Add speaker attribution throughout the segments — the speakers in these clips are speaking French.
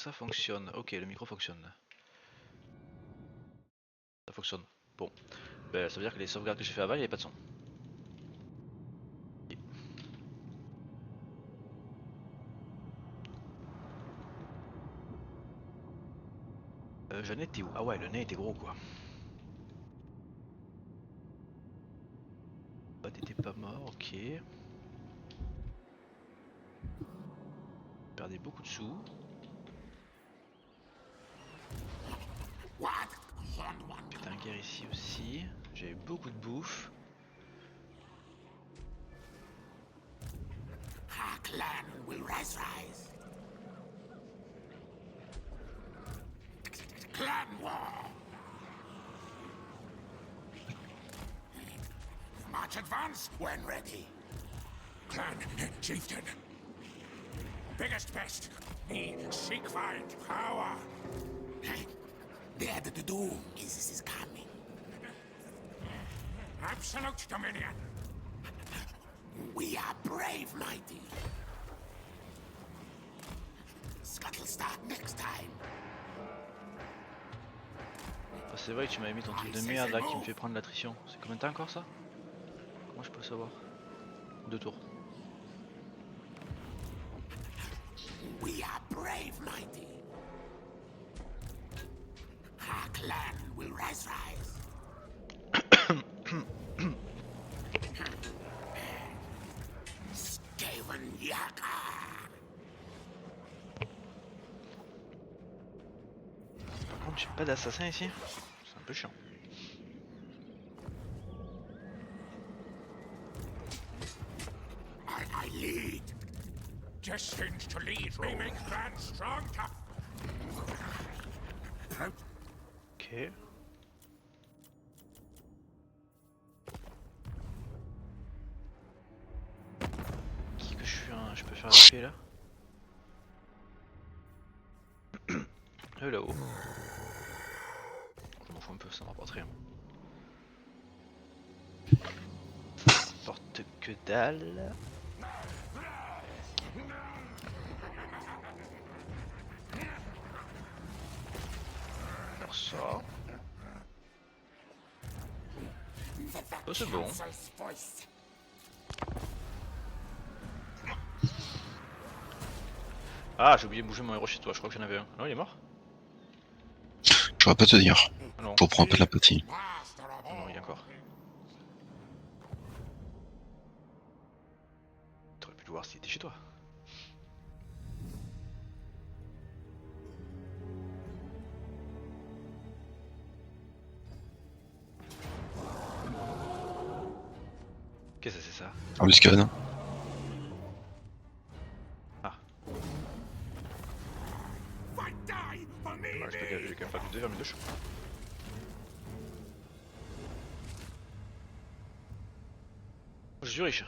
Speaker 1: ça fonctionne. Ok, le micro fonctionne. Ça fonctionne. Bon. Ben, ça veut dire que les sauvegardes que j'ai fait avant, il n'y avait pas de son. J'en étais où? Ah ouais, le nez était gros quoi. Bah, t'étais pas mort, ok. Perdais beaucoup de sous. J'étais en guerre ici aussi. J'avais beaucoup de bouffe.
Speaker 2: Our clan will rise. Clan war. March advance when ready. Clan chieftain. Biggest best. Seek find power. The end of the doom is coming. Absolute dominion. We are brave, mighty. Scuttle start next time.
Speaker 1: Ah, c'est vrai que tu m'avais mis ton truc de merde là qui me fait prendre l'attrition. C'est combien de temps encore ça? Comment je peux savoir? 2 tours.
Speaker 2: We are brave, mighty. Our clan will rise. Skaven Yaka.
Speaker 1: Par contre, j'ai pas d'assassin ici. C'est un peu chiant.
Speaker 2: I lead. Destined to lead. We make clan strong, tough.
Speaker 1: Ok. Qui que je peux faire appuyer là? Là-haut. Je m'en fous un peu, ça me rapporte rien. Porte que dalle. Alors ça. Oh, c'est bon. Ah, j'ai oublié de bouger mon héros chez toi, je crois que j'en avais un. Non, il est mort?
Speaker 3: Je pourrais pas te dire.
Speaker 1: Ah non.
Speaker 3: Pour prendre un peu de l'apathie.
Speaker 1: Ah non, il y a encore. T'aurais pu le voir s'il était chez toi. Qu'est-ce que c'est ça?
Speaker 3: Embuscade.
Speaker 1: Ah. Dommage, j'ai quand même pas pu faire mes 2 choses. Je suis riche.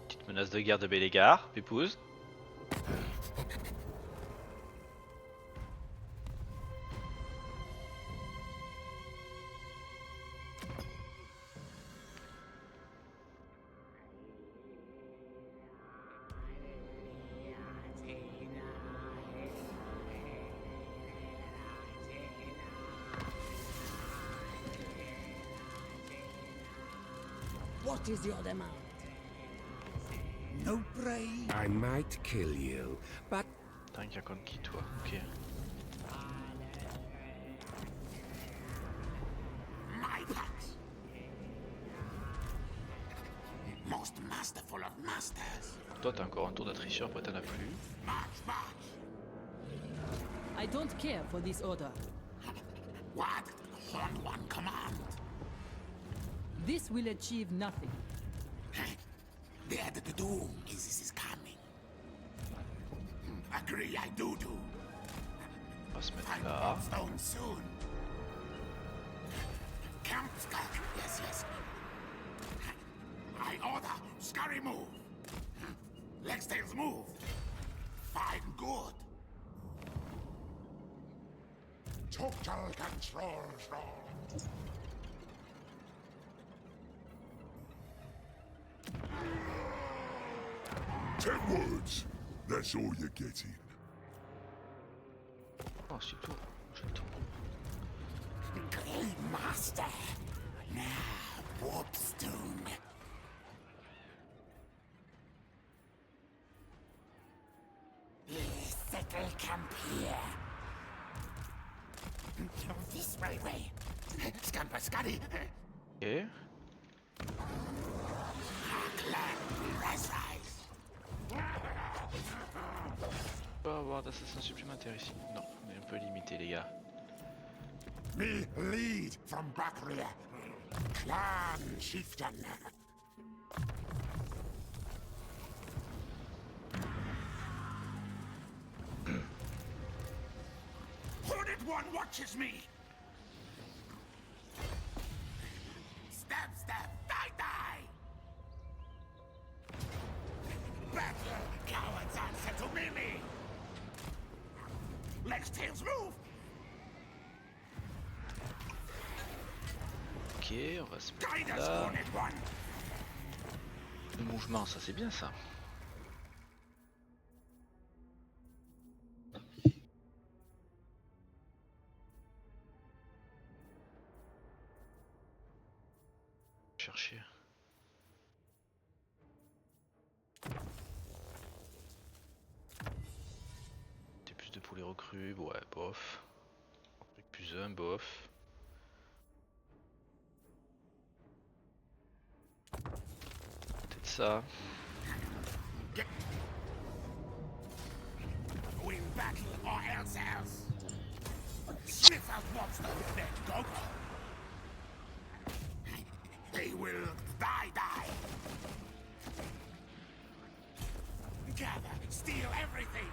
Speaker 1: Petite menace de guerre de Bélégar, Pépouze.
Speaker 4: What is your demand?
Speaker 2: No prey.
Speaker 5: I might kill you, but
Speaker 1: T'as un contre qui toi? Ok.
Speaker 2: My pax. Most masterful of masters.
Speaker 1: Toi t'as encore un tour d'attrition, après t'en as plus.
Speaker 2: March.
Speaker 4: I don't care for this order.
Speaker 2: What? Horn one command.
Speaker 4: This will achieve nothing.
Speaker 2: The end of the doom is coming. Agree, I do.
Speaker 1: On va se mettre
Speaker 2: Find
Speaker 1: là.
Speaker 2: stone soon. Camp Scott. Yes. I order. Scurry move. Legstails move. Fine, good. Total control, Thrall. Ten words. That's all you're getting.
Speaker 1: Oh, c'est tout. J'ai le temps.
Speaker 2: Great Master. Now, Warpstone. Settle camp here. This way. Scamper Scuddy.
Speaker 1: Ok.
Speaker 2: Rise.
Speaker 1: On peut avoir d'assassins supplémentaires ici. Non, on est un peu limité, les gars.
Speaker 2: Me lead from Bakria. Clan chieftain. Hooded one watches me. Stab, die. Battle, cowards answer to melee. Legs, tails, move.
Speaker 1: Ok, on va se
Speaker 2: Guide
Speaker 1: mettre
Speaker 2: us,
Speaker 1: là.
Speaker 2: Hooded one.
Speaker 1: Le mouvement, ça c'est bien ça. Chercher. T'es plus de pour les recrues, ouais, bof. Plus un, bof. Peut-être ça.
Speaker 2: Win battle or else. Sniff out Warpstone, then go. They will die. Gather, steal everything.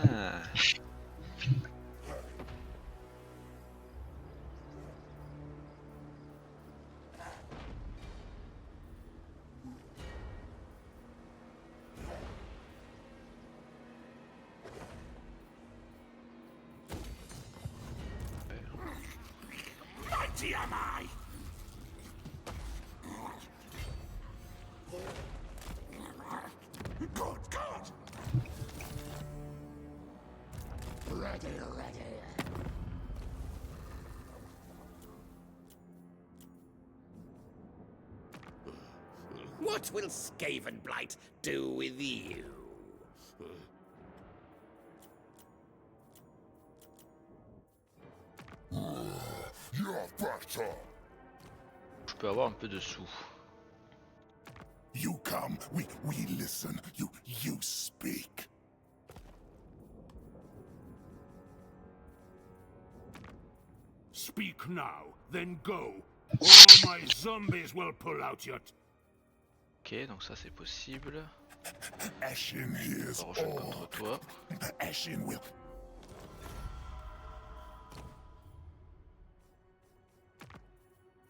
Speaker 1: Ah.
Speaker 2: Mighty am I. Good. Ready.
Speaker 5: What will Skaven Blight do with you?
Speaker 2: You're better.
Speaker 1: Je peux avoir un peu de sous.
Speaker 2: You come, we listen. You speak.
Speaker 6: Speak now, then go. Or my zombies will pull out your...
Speaker 1: Ok, donc ça c'est possible.
Speaker 2: Ashen hears
Speaker 1: On va rejoindre
Speaker 2: all.
Speaker 1: contre toi.
Speaker 2: Ashen will.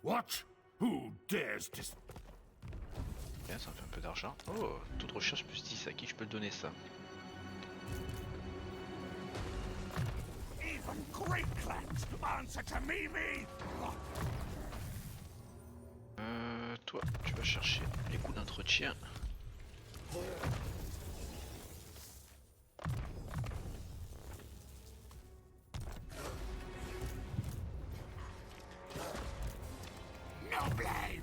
Speaker 6: What? Who dares dis...
Speaker 1: Bien, ça me fait un peu d'argent. Oh, taux de recherche plus 10, à qui je peux le donner ça?
Speaker 2: Even great clans answer to me.
Speaker 1: Toi, tu vas chercher les coûts d'entretien.
Speaker 2: No blame.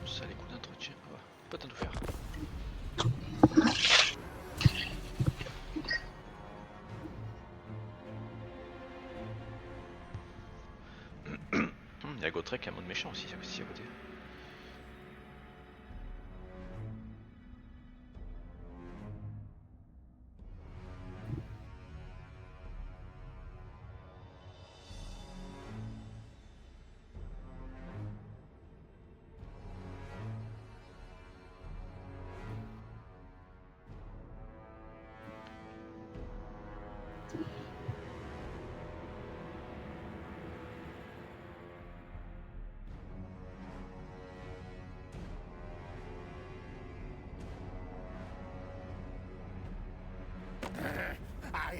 Speaker 1: Ça, les coûts d'entretien, ah, pas tant de faire. Il y a Gotrek, un mode méchant aussi à côté.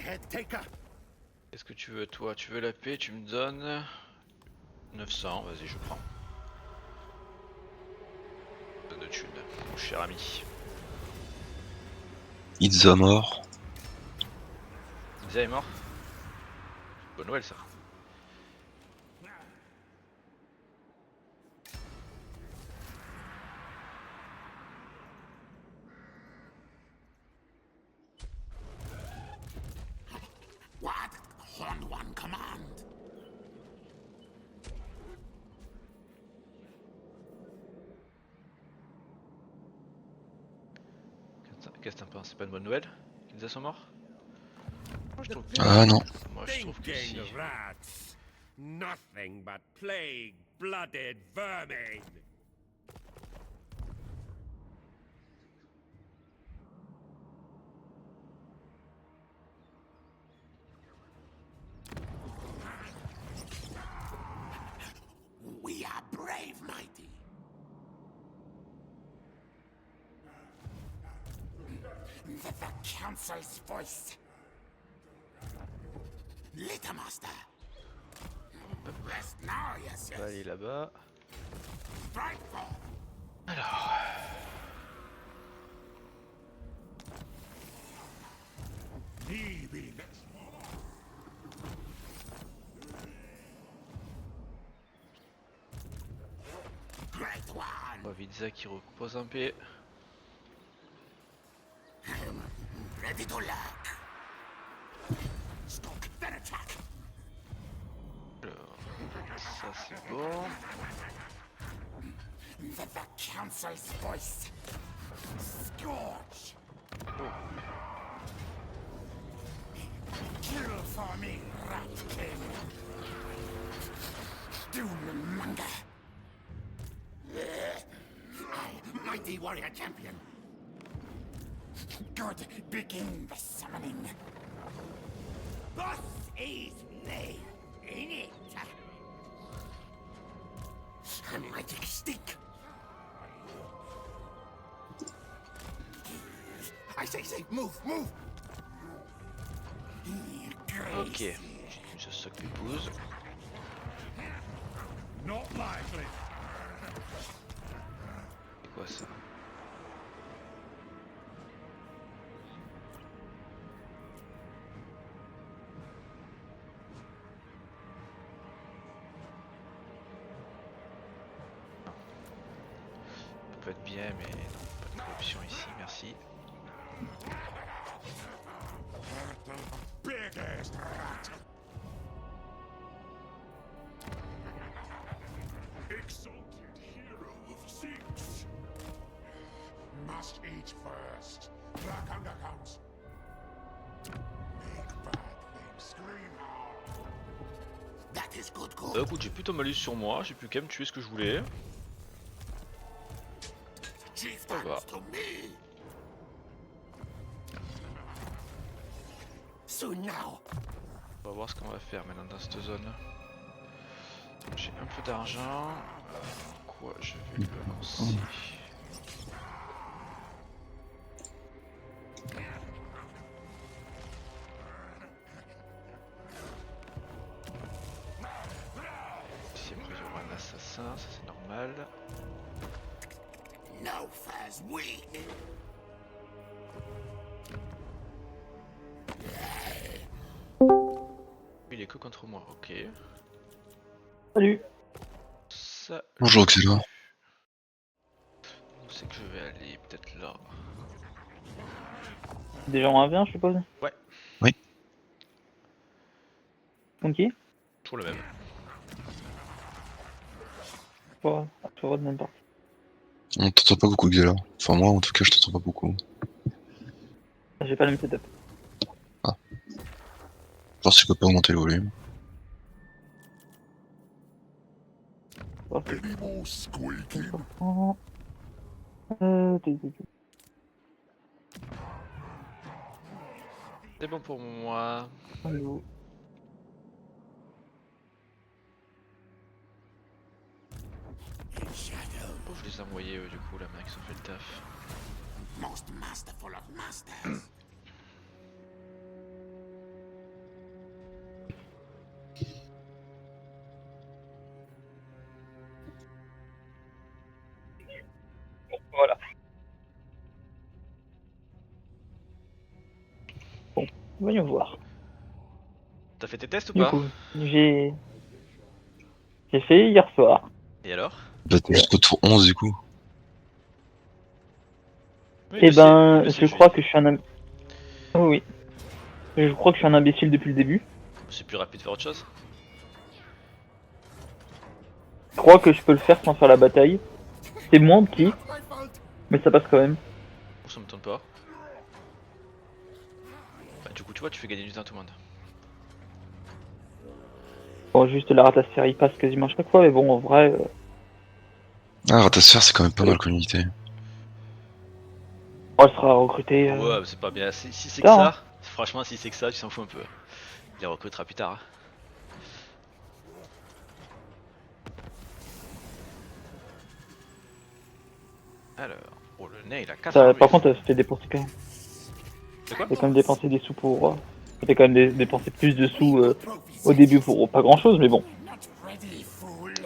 Speaker 2: head taker.
Speaker 1: Qu'est-ce que tu veux toi? Tu veux la paix? Tu me donnes 900, vas-y je prends. Donne de thunes, mon cher ami.
Speaker 3: Itza mort.
Speaker 1: Isa est mort? Bonne nouvelle ça.
Speaker 2: What? Horned One command.
Speaker 1: Qu'est-ce que t'en penses? C'est pas une bonne nouvelle qu'ils sont morts? Moi je trouve que...
Speaker 3: Ah non.
Speaker 1: Moi je trouve que si.
Speaker 5: Stinking rats. Nothing but plague-blooded vermin.
Speaker 2: We are brave, mighty. The council's voice. Littermaster. Rest now, yes,
Speaker 1: On va aller
Speaker 2: yes.
Speaker 1: là-bas.
Speaker 2: Strike for.
Speaker 1: Alors...
Speaker 6: Thieving.
Speaker 2: Great one.
Speaker 1: On voit Vitza qui repose en paix.
Speaker 2: Ready to lock. Stock, then attack.
Speaker 1: Alors, ça c'est bon.
Speaker 2: The council's voice. Scourge. Kill for me, Rat King. Doommonger. I, mighty warrior champion. Good, begin the summoning. Boss is me, in it. A mighty stick. I say, move, move.
Speaker 1: Ok, je soque l'épouse.
Speaker 6: Not likely.
Speaker 1: C'est quoi ça? Ça peut être bien, mais non, pas de corruption ici, merci.
Speaker 2: Biggest rat.
Speaker 6: Exalted hero of six. Must eat first. Black hunger comes. Make bad things scream hard.
Speaker 2: That is good, good.
Speaker 1: Bah écoute, j'ai plus ton malus sur moi, j'ai plus qu'à me tuer ce que je voulais.
Speaker 2: Chieftains
Speaker 1: va.
Speaker 2: to me. Soon now.
Speaker 1: On va voir ce qu'on va faire maintenant dans cette zone. J'ai un peu d'argent. Quoi, je vais le lancer. Ici après il y aura un assassin, ça c'est normal.
Speaker 2: No fares weak.
Speaker 1: Il est que contre moi, ok.
Speaker 7: Salut.
Speaker 1: Ça.
Speaker 3: Bonjour Xela.
Speaker 1: Où c'est que je vais aller? Peut-être là.
Speaker 7: Déjà en 1v1 je suppose.
Speaker 1: Ouais.
Speaker 3: Oui.
Speaker 7: Funky.
Speaker 1: Toujours le même.
Speaker 7: Pas de même part.
Speaker 3: On t'entend pas beaucoup Xela. Enfin moi en tout cas je t'entends pas beaucoup.
Speaker 7: J'ai pas le même setup.
Speaker 3: Voir si je peux pas augmenter le volume.
Speaker 6: Any more squeaking?
Speaker 1: C'est bon pour moi.
Speaker 7: Allô.
Speaker 2: In shadow,
Speaker 1: Bon, je les ai envoyés du coup là maintenant qu'ils ont fait le taf.
Speaker 2: most masterful of masters.
Speaker 7: Voyons voir.
Speaker 1: T'as fait tes tests ou
Speaker 7: Du
Speaker 1: pas?
Speaker 7: coup, j'ai fait hier soir.
Speaker 1: Et alors?
Speaker 3: Bah, t'es jusqu'au tour 11 du coup.
Speaker 1: Oui,
Speaker 7: Eh
Speaker 1: je sais,
Speaker 7: ben,
Speaker 1: je sais,
Speaker 7: je crois que je suis un oh oui. Je crois que je suis un imbécile depuis le début.
Speaker 1: C'est plus rapide de faire autre chose.
Speaker 7: Je crois que je peux le faire sans faire la bataille. C'est moins petit, mais ça passe quand même.
Speaker 1: Oh, ça me tente pas. Bah, du coup, tu vois, tu fais gagner du temps à tout le monde.
Speaker 7: Bon, juste la ratasserie il passe quasiment chaque fois, mais bon, en vrai,
Speaker 3: Ah, Ratasphère, c'est quand même pas mal comme unité.
Speaker 7: elle sera recrutée.
Speaker 1: Ouais, mais c'est pas bien. Si c'est que
Speaker 7: tard,
Speaker 1: ça, franchement, si c'est que ça, tu s'en fous un peu. Il les recrutera plus tard. Hein. Alors, oh le nez il a 4
Speaker 7: Ça, par contre, ça fait dépenser quand même.
Speaker 1: C'est quoi?
Speaker 7: Ça fait quand même dépenser des sous pour. Ça fait quand même dépenser plus de sous au début pour pas grand chose, mais bon,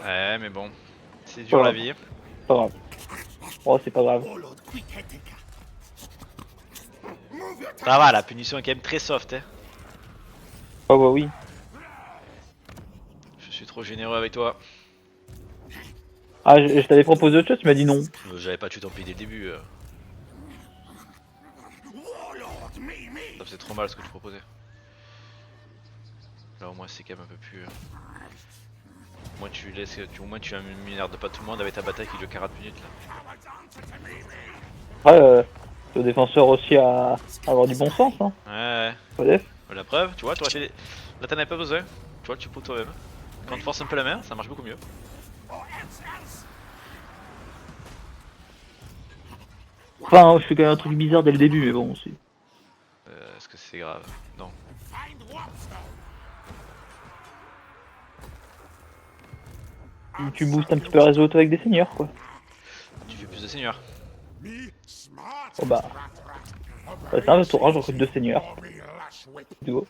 Speaker 1: Ouais, mais bon, c'est dur la vie.
Speaker 7: pas grave. Oh, c'est pas grave.
Speaker 1: Ça va, la punition est quand même très soft. Hein.
Speaker 7: Oh, bah oui.
Speaker 1: Je suis trop généreux avec toi.
Speaker 7: Ah, je t'avais proposé autre chose, tu m'as dit non.
Speaker 1: J'avais pas tué ton pays dès le début. Ça faisait trop mal ce que tu proposais. Là au moins c'est quand même un peu plus... Au moins tu laisses... Au moins tu emmerdes pas tout le monde avec ta bataille qui dure 40 minutes là.
Speaker 7: Après, le défenseur aussi à avoir du bon sens, hein.
Speaker 1: Ouais,
Speaker 7: Pas def.
Speaker 1: la preuve, tu vois, t'aurais fait... Là t'en avais pas besoin. Tu vois, tu peux toi-même. Quand tu forces un peu la main, ça marche beaucoup mieux.
Speaker 7: Enfin, je fais quand même un truc bizarre dès le début, mais bon, c'est...
Speaker 1: Est-ce que c'est grave? Non.
Speaker 7: Tu boostes un petit peu le réseau auto avec des seigneurs, quoi.
Speaker 1: Tu fais plus de seigneurs.
Speaker 7: Oh bah... c'est un tour, je recrute 2 seigneurs. Du coup.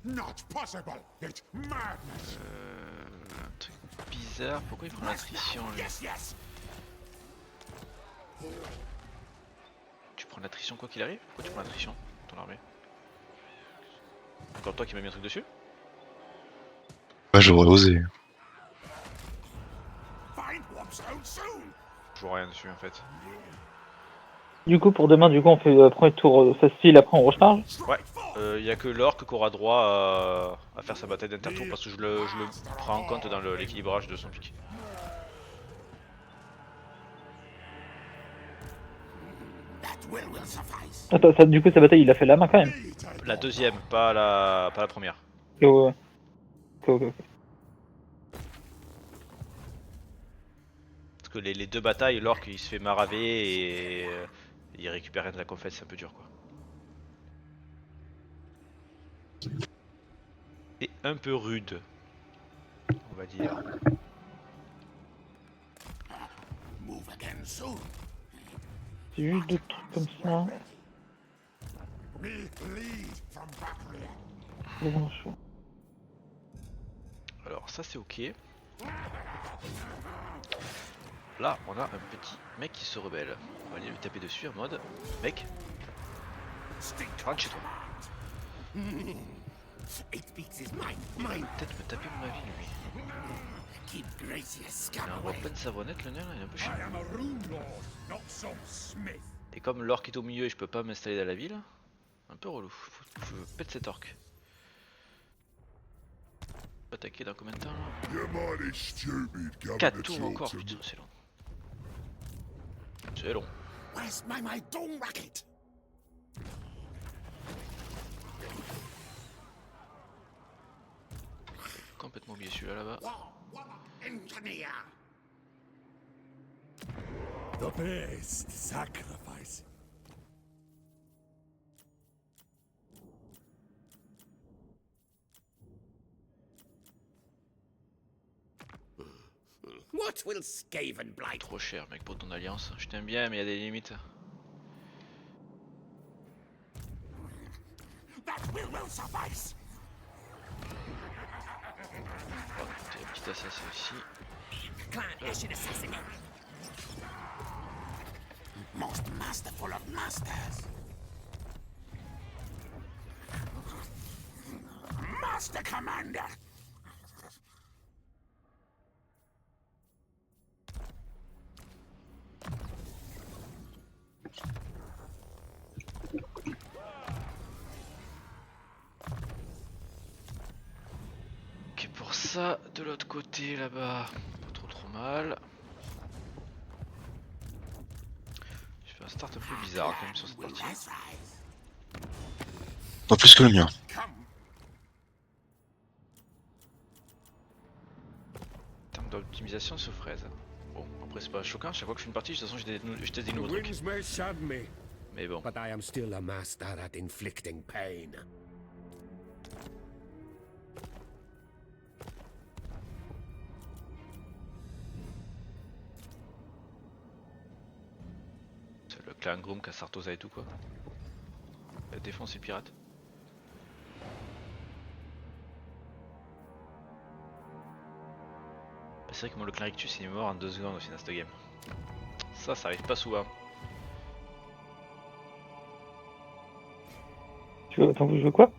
Speaker 2: Not possible. It's madness.
Speaker 1: Un truc bizarre, pourquoi il prend l'attrition lui?
Speaker 2: Yes, yes.
Speaker 1: Tu prends l'attrition quoi qu'il arrive? Pourquoi tu prends l'attrition dans ton armée? Encore toi qui m'as mis un truc dessus?
Speaker 3: Ouais, j'aurais osé.
Speaker 2: Find Warpstone soon.
Speaker 1: Je vois rien dessus en fait.
Speaker 7: Du coup, pour demain, on fait le premier tour facile, après on recharge.
Speaker 1: Ouais, y a que l'orc qui aura droit à faire sa bataille d'intertour parce que je le prends en compte dans l'équilibrage de son pic.
Speaker 2: That will suffice.
Speaker 7: Attends, ça, du coup, sa bataille, il a fait la main quand même.
Speaker 1: La deuxième, pas la première.
Speaker 7: Ok, ok.
Speaker 1: Parce que les deux batailles, l'orc il se fait maraver et il récupère rien de la conquête, c'est un peu dur quoi. Et un peu rude, on va dire.
Speaker 2: Move again soon.
Speaker 7: C'est juste des trucs comme ça.
Speaker 2: Me lead from Bacria.
Speaker 7: Mais bon, je-
Speaker 1: Alors ça c'est ok. Là on a un petit mec qui se rebelle. On va aller lui taper dessus en mode mec, rentre chez toi.
Speaker 2: It speaks his mind. Mine.
Speaker 1: Peut-être me taper mon avis lui.
Speaker 2: Keep Gracious
Speaker 1: Il envoie plein de savonnettes le nain là, il est un peu chiant.
Speaker 6: I am a rune lord, not some smith.
Speaker 1: Et comme l'orc est au milieu et je peux pas m'installer dans la ville, un peu relou. Faut que je pète cet orc. Attaquer dans combien de temps là?
Speaker 6: You're mighty stupid, coming
Speaker 1: 4
Speaker 6: to
Speaker 1: tours
Speaker 6: talk
Speaker 1: encore,
Speaker 6: to
Speaker 1: putain
Speaker 6: me.
Speaker 1: c'est long. C'est long.
Speaker 2: Where's my dome racket?
Speaker 1: Complètement oublié celui-là là-bas.
Speaker 2: Engineer.
Speaker 6: The best sacrifice.
Speaker 2: What will Skaven blight?
Speaker 1: Trop cher mec pour ton alliance. Je t'aime bien mais il y a des limites.
Speaker 2: That will suffice.
Speaker 1: Oh, t'as un petit assassin ici.
Speaker 2: Clan Eshin assassinate. Most masterful of masters. Master Commander.
Speaker 1: Ok, pour ça, de l'autre côté là-bas, pas trop mal. Je fais un start un peu bizarre quand même sur cette partie.
Speaker 2: Let's rise.
Speaker 3: Pas plus que le mien.
Speaker 2: Come.
Speaker 1: En termes d'optimisation sur fraise. Bon, après c'est pas choquant, chaque fois que je fais une partie, de toute façon je teste des
Speaker 5: The
Speaker 1: nouveaux trucs.
Speaker 5: winds may sadden me,
Speaker 1: Mais bon.
Speaker 5: but I am still a master at inflicting pain.
Speaker 1: C'est le clan Groom qui a Sartosa et tout quoi. La défense et le pirate. Bah, c'est vrai que moi le clan Rictus il est mort en 2 secondes aussi dans cette game. Ça arrive pas souvent.
Speaker 7: Attends, vous jouez quoi?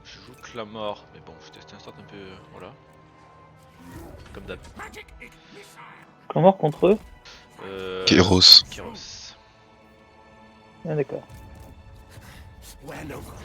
Speaker 1: Je joue clan mort, mais bon je teste un start un peu. Voilà. Comme d'hab.
Speaker 2: Magic missile.
Speaker 7: Clan mort contre eux?
Speaker 3: Kéros.
Speaker 1: Kéros.
Speaker 7: Ah d'accord.
Speaker 2: We're no fools.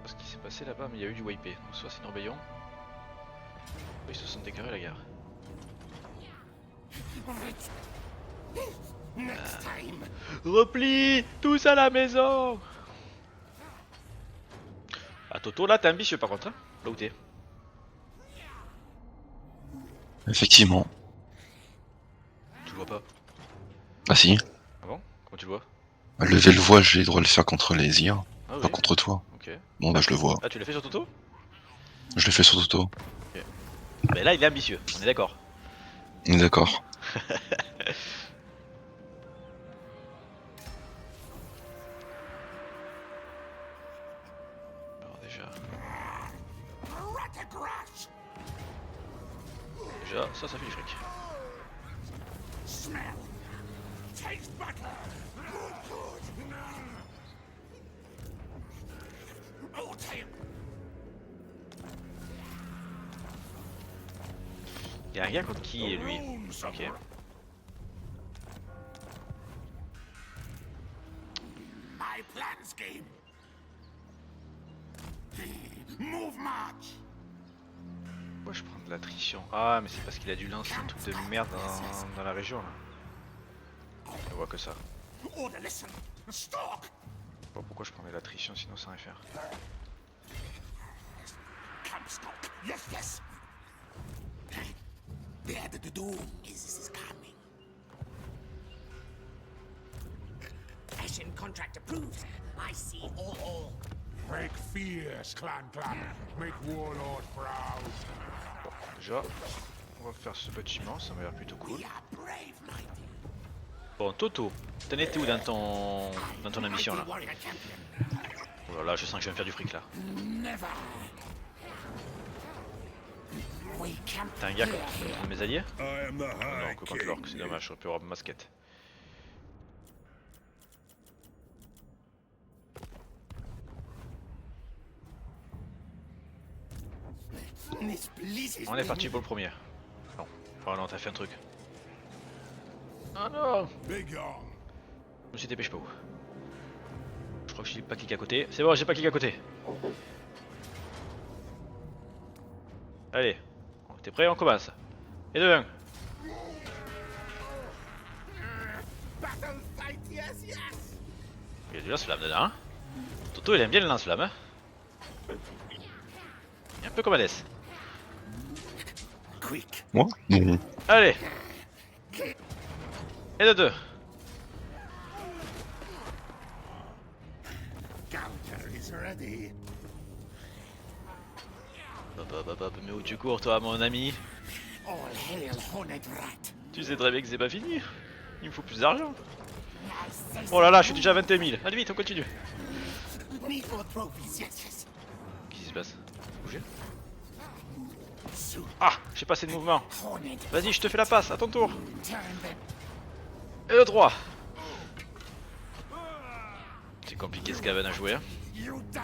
Speaker 1: Ce qui s'est passé là-bas, mais il y a eu du YP. Donc soit c'est une rébellion, soit ils se sont déclarés la guerre.
Speaker 2: Next time.
Speaker 1: Repli, tous à la maison. Ah Toto, là t'es ambitieux par contre, hein. Là où t'es.
Speaker 3: Effectivement.
Speaker 1: Tu le vois pas.
Speaker 3: Ah si.
Speaker 1: Ah bon? Comment tu le vois?
Speaker 3: Lever le voile, j'ai le droit de le faire contre les IA,
Speaker 1: Ah
Speaker 3: pas
Speaker 1: oui.
Speaker 3: contre toi.
Speaker 1: Ok.
Speaker 3: Bon bah je le vois.
Speaker 1: Ah tu l'as fait sur Toto?
Speaker 3: Je l'ai fait sur Toto.
Speaker 1: Mais là il est ambitieux, on est d'accord.
Speaker 3: On est d'accord.
Speaker 1: Alors
Speaker 2: Ratagrash.
Speaker 1: déjà ça fait du fric.
Speaker 2: Smell. Taste butter. Good. Oh, tail.
Speaker 1: Y'a un gars contre qui est lui?
Speaker 2: Room
Speaker 1: Ok.
Speaker 2: somewhere. My plan scheme. Move march.
Speaker 1: Moi je prends de l'attrition. Ah mais c'est parce qu'il a dû lancer un truc de merde dans la région là. Je vois que ça.
Speaker 2: Order, listen. Stalk.
Speaker 1: Bon, pourquoi je prendrais l'attrition sinon sans rien faire?
Speaker 2: Come, Stalk. Yes, yes. The doom is coming. Ashen contract approved. I see all.
Speaker 6: Break fierce, clan. Make Warlord proud.
Speaker 1: Déjà, on va faire ce bâtiment, ça m'a l'air plutôt cool.
Speaker 2: We are brave, mighty.
Speaker 1: Bon Toto, t'en étais où dans ton ambition là?
Speaker 2: Mighty warrior champion.
Speaker 1: Oh là là, je sens que je vais me faire du fric là.
Speaker 2: Never. We camp
Speaker 1: T'as un gars contre mes alliés?
Speaker 5: I am the
Speaker 1: Non,
Speaker 5: High
Speaker 1: que contre l'orque, c'est
Speaker 5: King.
Speaker 1: dommage, j'aurais pu avoir ma masquette.
Speaker 2: This pleases
Speaker 1: On est
Speaker 2: me.
Speaker 1: parti pour le premier. Non, oh non, t'as fait un truc. Ah non!
Speaker 6: Begone.
Speaker 1: Je me suis dépêché pas où. Je crois que je n'ai pas cliqué à côté. C'est bon, j'ai pas cliqué à côté. Allez, t'es prêt? On commence. Et de 1.
Speaker 2: Battle fight, yes.
Speaker 1: Il y a du lance-flamme dedans. Hein. Toto il aime bien le lance-flamme. Hein. Il est un peu comme Alès.
Speaker 2: Quick.
Speaker 3: Moi? Non.
Speaker 1: Allez. Et de 2.
Speaker 2: Counter is ready.
Speaker 1: Mais où tu cours toi mon ami?
Speaker 2: All hail Horned Rat.
Speaker 1: Tu sais très bien que c'est pas fini. Il me faut plus d'argent.
Speaker 2: I say
Speaker 1: Oh là là, je suis déjà à 21 000. Allez vite, on continue.
Speaker 2: need more trophies, yes.
Speaker 1: Qu'est-ce qui se passe? Bougez.
Speaker 2: Soon,
Speaker 1: Ah, j'ai pas assez de mouvement.
Speaker 2: Horned,
Speaker 1: Vas-y, je te fais la passe, à ton tour.
Speaker 2: turn them.
Speaker 1: Et le 3. C'est compliqué ce Gaven à jouer. Hein.
Speaker 2: You die.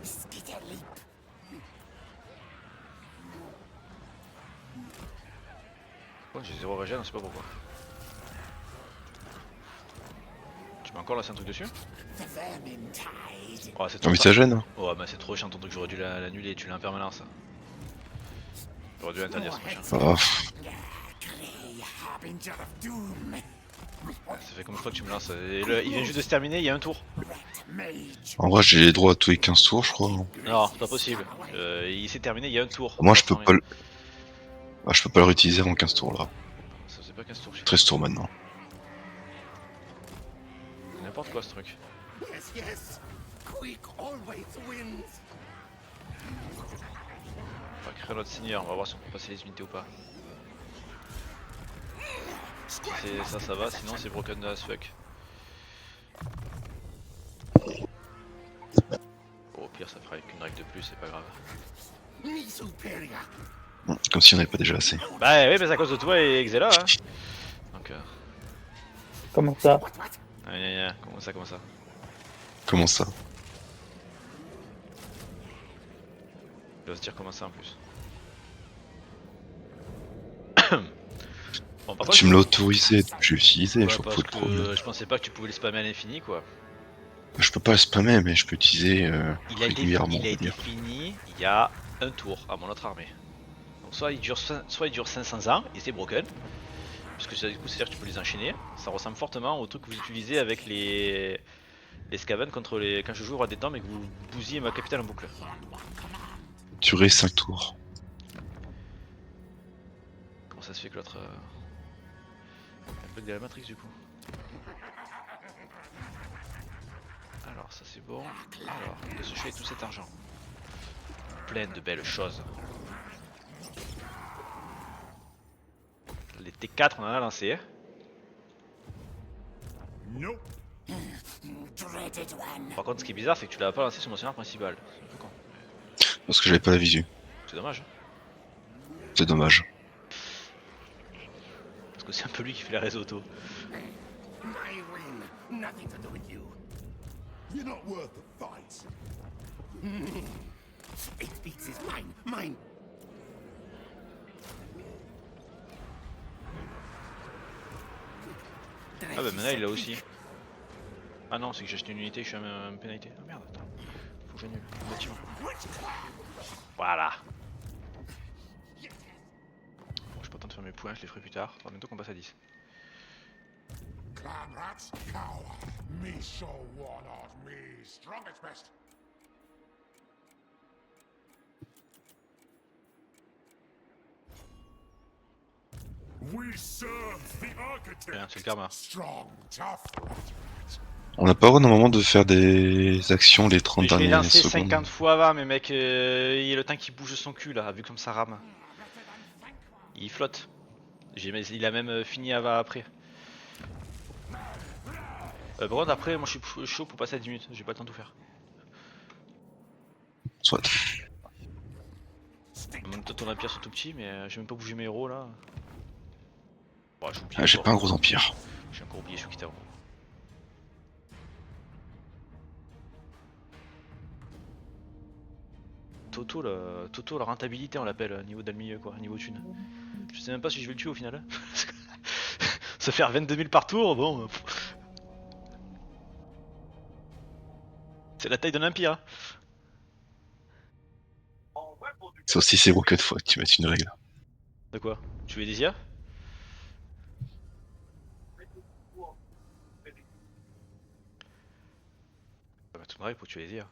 Speaker 2: Skitter leap.
Speaker 1: Bon, j'ai 0 régène, on sait pas pourquoi. Tu mets encore là, c'est un truc dessus?
Speaker 2: The Vermintide.
Speaker 1: Oh, c'est
Speaker 3: Non
Speaker 1: trop
Speaker 3: mais ça gêne. Hein.
Speaker 1: Oh, mais c'est trop chiant ton truc, j'aurais dû l'annuler, tu l'as en permanence. J'aurais dû l'interdire ce machin.
Speaker 3: Ah, pff.
Speaker 2: Grey harbinger of doom.
Speaker 1: Ça fait combien de fois que tu me lances? Il vient juste de se terminer, il y a un tour.
Speaker 2: Rat mage.
Speaker 3: En vrai, j'ai les droits à tous les 15 tours, je crois. Hein.
Speaker 1: Non, c'est pas possible. Il s'est terminé, il y a un tour.
Speaker 3: Moi, je peux
Speaker 1: Attends,
Speaker 3: pas le... Ah, je peux pas le réutiliser en 15 tours, là.
Speaker 1: Ça c'est pas 15 tours, je sais.
Speaker 3: 13 tours maintenant.
Speaker 1: C'est n'importe quoi ce truc.
Speaker 2: Yes. Quick always wins.
Speaker 1: On va créer notre seigneur, on va voir si on peut passer les unités ou pas. Si c'est ça, ça va, sinon c'est broken as fuck. Bon, au pire, ça fera qu'une règle de plus, c'est pas grave.
Speaker 2: Me superior.
Speaker 3: Comme si on avait pas déjà assez.
Speaker 1: Bah oui, mais c'est à cause de toi et Xela, hein. Donc,
Speaker 7: Comment ça?
Speaker 1: comment ça, comment ça?
Speaker 3: Comment ça?
Speaker 1: Il doit se dire comment ça en plus. Bon, par contre,
Speaker 3: Tu me l'as autorisé, donc j'ai utilisé,
Speaker 1: ouais,
Speaker 3: je vois
Speaker 1: parce
Speaker 3: pas le problème.
Speaker 1: que je pensais pas que tu pouvais le spammer à l'infini quoi.
Speaker 3: Je peux pas le spammer, mais je peux utiliser
Speaker 1: Il a été
Speaker 3: régulièrement.
Speaker 1: il a
Speaker 3: on va
Speaker 1: été
Speaker 3: dire.
Speaker 1: fini il y a un tour à mon autre armée. Donc soit il dure 500 ans et c'est broken. Puisque du coup c'est-à-dire que tu peux les enchaîner. Ça ressemble fortement au truc que vous utilisez avec les Skaven contre les. Quand je joue au roi des temps mais que vous bousillez ma capitale en boucle.
Speaker 3: Durer 5 tours.
Speaker 1: Comment ça se fait que l'autre. Un bug de la matrix du coup. Alors ça c'est bon. Alors, de se jeter tout cet argent. Plein de belles choses. Les T4 on en a lancé.
Speaker 6: Nope.
Speaker 2: Dreaded one.
Speaker 1: Par contre ce qui est bizarre c'est que tu l'as pas lancé sur mon scénario principal. C'est un peu con.
Speaker 3: Parce que j'avais pas la visu.
Speaker 1: C'est dommage.
Speaker 3: C'est dommage.
Speaker 1: Parce que c'est un peu lui qui fait les réseaux auto.
Speaker 2: My win. Nothing to do with you.
Speaker 6: You're not worth the fight.
Speaker 2: It beats is mine. Mine.
Speaker 1: Ah bah maintenant il l'a aussi. Ah non c'est que j'ai acheté une unité, je suis à pénalité. Ah merde attends. Faut que j'annule le bâtiment. Voilà. Bon j'ai pas le temps de faire mes points, je les ferai plus tard. Alors bientôt qu'on passe à 10.
Speaker 6: Clan rats, cower. Me show one art me strongest best. We serve the architect.
Speaker 1: Bien, c'est le karma.
Speaker 6: Strong, tough.
Speaker 3: On n'a pas le droit normalement de faire des actions les 30
Speaker 1: Mais je l'ai
Speaker 3: dernières
Speaker 1: lancé
Speaker 3: secondes.
Speaker 1: 50 fois avant mais mec, il y a le temps qui bouge son cul là, vu comme ça rame. Il flotte. Il a même fini avant après. Par contre après moi je suis chaud pour passer à 10 minutes, j'ai pas le temps de tout faire.
Speaker 3: Soit.
Speaker 1: En même temps ton empire sont tout petits mais j'ai même pas bougé mes héros là. Bon, j'ai oublié
Speaker 3: Ah, j'ai
Speaker 1: encore.
Speaker 3: pas un gros empire.
Speaker 1: J'ai encore oublié Shukitao. Toto la rentabilité on l'appelle niveau dans le milieu quoi, niveau thune. Je sais même pas si je vais le tuer au final. Se faire 22 000 par tour, bon. C'est la taille d'un empire.
Speaker 3: C'est aussi c'est broken fois que tu mettes une règle.
Speaker 1: De quoi? Tu veux des IA? On va mettre une règle pour tuer les IA.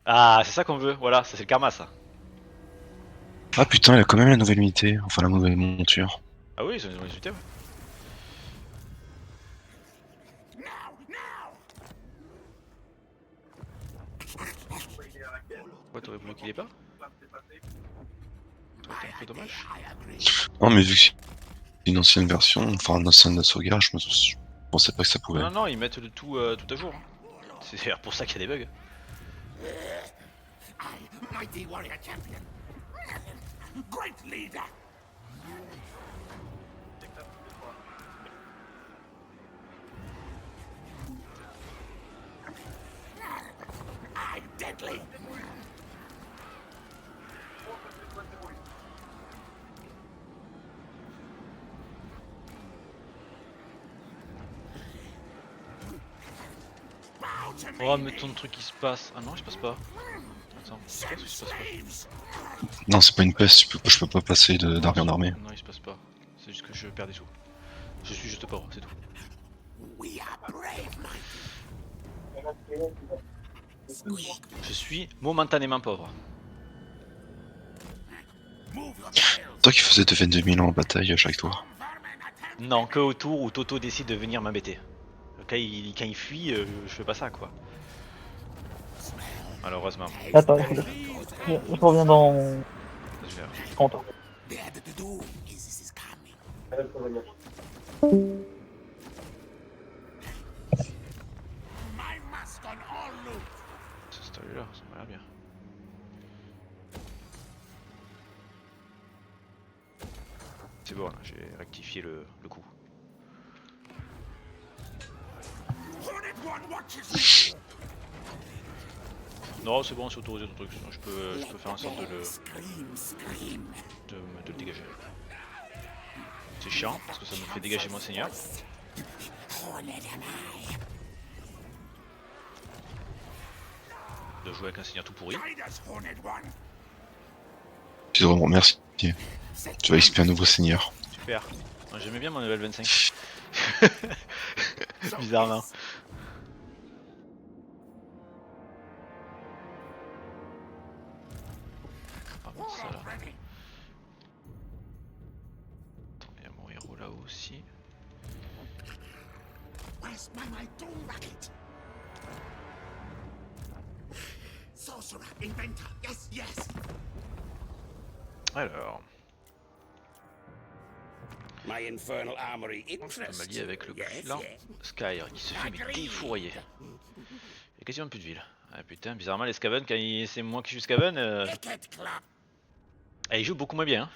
Speaker 1: Ah, c'est ça qu'on veut, voilà, ça c'est le karma ça.
Speaker 3: Ah putain, il a quand même la nouvelle unité, enfin la nouvelle monture.
Speaker 1: Ah oui, c'est une résultat. Ouais. Pourquoi t'aurais voulu qu'il ait pas? Ça aurait été un peu dommage.
Speaker 3: Non mais vu que c'est une ancienne version, enfin une ancienne sauvegarde, je pensais pas que ça pouvait.
Speaker 1: Non, non, ils mettent le tout, tout à jour. Hein. C'est d'ailleurs pour ça qu'il y a des bugs.
Speaker 2: I, mighty warrior champion. Great leader. I'm deadly. Bow to me.
Speaker 1: Oh, mais ton truc il se passe. Ah non, il se passe pas. Attends, je sais pas si il se passe pas.
Speaker 2: Slaves.
Speaker 3: Non, c'est pas une peste, je peux pas passer d'armée en armée.
Speaker 1: Non, il se passe pas. C'est juste que je perds des sous. Je suis juste pauvre, c'est tout.
Speaker 2: We are brave, mighty.
Speaker 1: Je suis momentanément pauvre.
Speaker 2: Move your tails.
Speaker 3: Toi qui faisais 22 000 ans en bataille à chaque tour.
Speaker 2: Vermin attack.
Speaker 1: Non, que au tour où Toto décide de venir m'embêter. Quand il fuit, je fais pas ça quoi. Malheureusement.
Speaker 7: Attends, je reviens dans
Speaker 1: Je vais-
Speaker 7: 30 ans.
Speaker 2: The end to do is coming. My mask on all loot.
Speaker 1: Ce story là, ça m'a l'air bien. C'est bon, là, j'ai rectifié le coup.
Speaker 2: Hornet one watches me.
Speaker 1: Non, c'est bon, c'est autorisé ton truc, sinon je peux faire en sorte de
Speaker 2: Scream.
Speaker 1: le dégager. C'est chiant, parce que ça me fait dégager mon seigneur.
Speaker 2: Hornet am I.
Speaker 1: De jouer avec un seigneur tout pourri.
Speaker 2: Guide us, Hornet one.
Speaker 3: Tu devrais me remercier. Tu vas XP un nouveau seigneur.
Speaker 1: Super. Moi, j'aimais bien mon level 25. Bizarrement. Par contre, ça là.
Speaker 2: Ready.
Speaker 1: Attends, il y a mon héros là aussi.
Speaker 2: Where's my doom racket? Sorcerer, inventor. Yes.
Speaker 1: Alors,
Speaker 5: My infernal armory
Speaker 1: je peux
Speaker 5: interests
Speaker 1: m'allier
Speaker 5: you.
Speaker 1: avec le
Speaker 5: Yes,
Speaker 1: clan
Speaker 5: yes.
Speaker 1: Skyre. Il se fait mais défourailler. Il y a quasiment plus de ville. Ah putain, bizarrement les Skaven, quand c'est moi qui joue Skaven,
Speaker 2: Wicked club.
Speaker 1: il joue beaucoup moins bien.